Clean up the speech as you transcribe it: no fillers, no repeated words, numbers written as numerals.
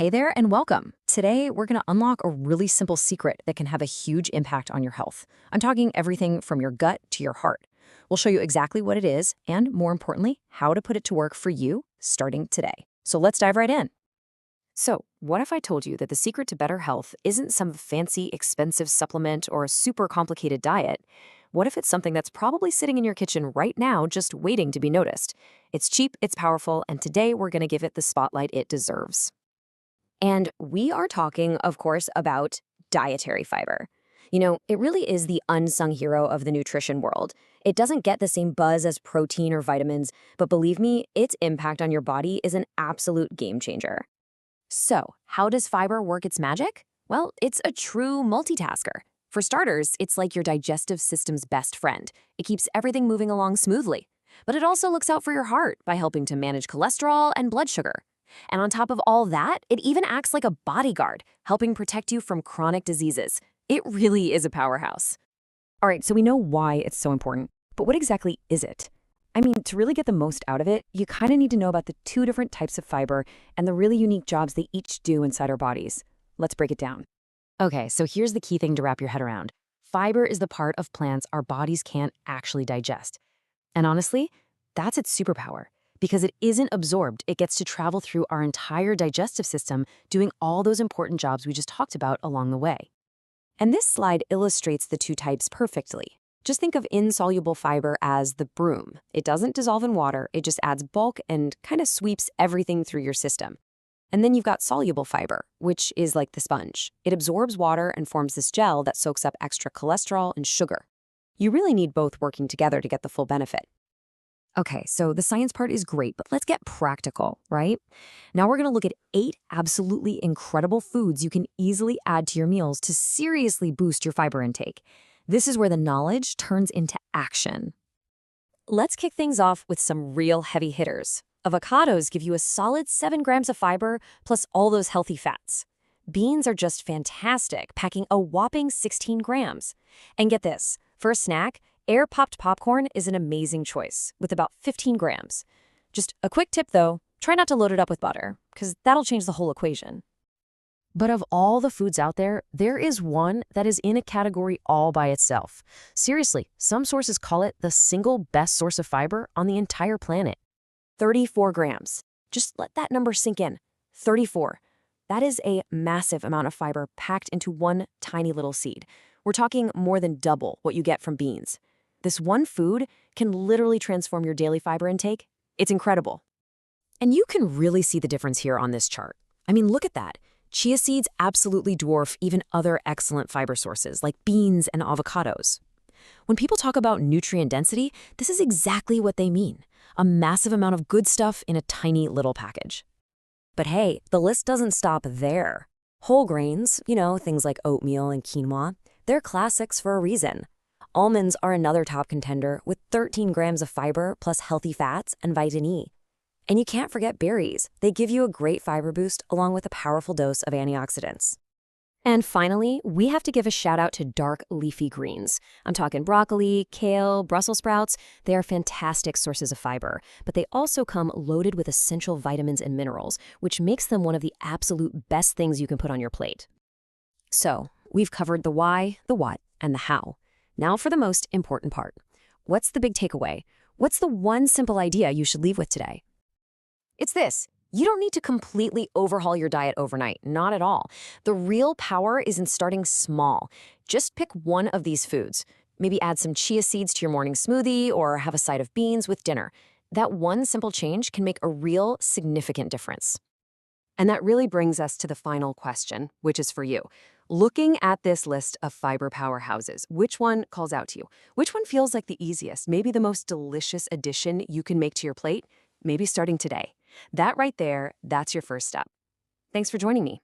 Hey there and welcome. Today, we're going to unlock a really simple secret that can have a huge impact on your health. I'm talking everything from your gut to your heart. We'll show you exactly what it is and, more importantly, how to put it to work for you starting today. So let's dive right in. So, what if I told you that the secret to better health isn't some fancy, expensive supplement or a super complicated diet? What if it's something that's probably sitting in your kitchen right now, just waiting to be noticed? It's cheap, it's powerful, and today we're going to give it the spotlight it deserves. And we are talking, of course, about dietary fiber. It really is the unsung hero of the nutrition world. It doesn't get the same buzz as protein or vitamins, but believe me, its impact on your body is an absolute game changer. So, how does fiber work its magic? Well, it's a true multitasker. For starters, it's like your digestive system's best friend. It keeps everything moving along smoothly. But it also looks out for your heart by helping to manage cholesterol and blood sugar. And on top of all that, it even acts like a bodyguard, helping protect you from chronic diseases. It really is a powerhouse. All right, so we know why it's so important, but what exactly is it? To really get the most out of it, you kind of need to know about the two different types of fiber and the really unique jobs they each do inside our bodies. Let's break it down. Okay, so here's the key thing to wrap your head around. Fiber is the part of plants our bodies can't actually digest. And honestly, that's its superpower. Because it isn't absorbed, it gets to travel through our entire digestive system, doing all those important jobs we just talked about along the way. And this slide illustrates the two types perfectly. Just think of insoluble fiber as the broom. It doesn't dissolve in water, it just adds bulk and kind of sweeps everything through your system. And then you've got soluble fiber, which is like the sponge. It absorbs water and forms this gel that soaks up extra cholesterol and sugar. You really need both working together to get the full benefit. Okay, so the science part is great, but let's get practical, right? Now we're going to look at 8 absolutely incredible foods you can easily add to your meals to seriously boost your fiber intake. This is where the knowledge turns into action. Let's kick things off with some real heavy hitters. Avocados give you a solid 7 grams of fiber plus all those healthy fats. Beans are just fantastic, packing a whopping 16 grams. And get this, for a snack, air-popped popcorn is an amazing choice, with about 15 grams. Just a quick tip, though, try not to load it up with butter, because that'll change the whole equation. But of all the foods out there, there is one that is in a category all by itself. Seriously, some sources call it the single best source of fiber on the entire planet. 34 grams. Just let that number sink in. 34. That is a massive amount of fiber packed into one tiny little seed. We're talking more than double what you get from beans. This one food can literally transform your daily fiber intake. It's incredible. And you can really see the difference here on this chart. Look at that. Chia seeds absolutely dwarf even other excellent fiber sources like beans and avocados. When people talk about nutrient density, this is exactly what they mean. A massive amount of good stuff in a tiny little package. But hey, the list doesn't stop there. Whole grains, things like oatmeal and quinoa, they're classics for a reason. Almonds are another top contender with 13 grams of fiber plus healthy fats and vitamin E. And you can't forget berries. They give you a great fiber boost along with a powerful dose of antioxidants. And finally, we have to give a shout out to dark leafy greens. I'm talking broccoli, kale, Brussels sprouts. They are fantastic sources of fiber, but they also come loaded with essential vitamins and minerals, which makes them one of the absolute best things you can put on your plate. So, we've covered the why, the what, and the how. Now for the most important part. What's the big takeaway? What's the one simple idea you should leave with today? It's this. You don't need to completely overhaul your diet overnight, not at all. The real power is in starting small. Just pick one of these foods. Maybe add some chia seeds to your morning smoothie or have a side of beans with dinner. That one simple change can make a real significant difference. And that really brings us to the final question, which is for you. Looking at this list of fiber powerhouses, which one calls out to you? Which one feels like the easiest, maybe the most delicious addition you can make to your plate? Maybe starting today. That right there, that's your first step. Thanks for joining me.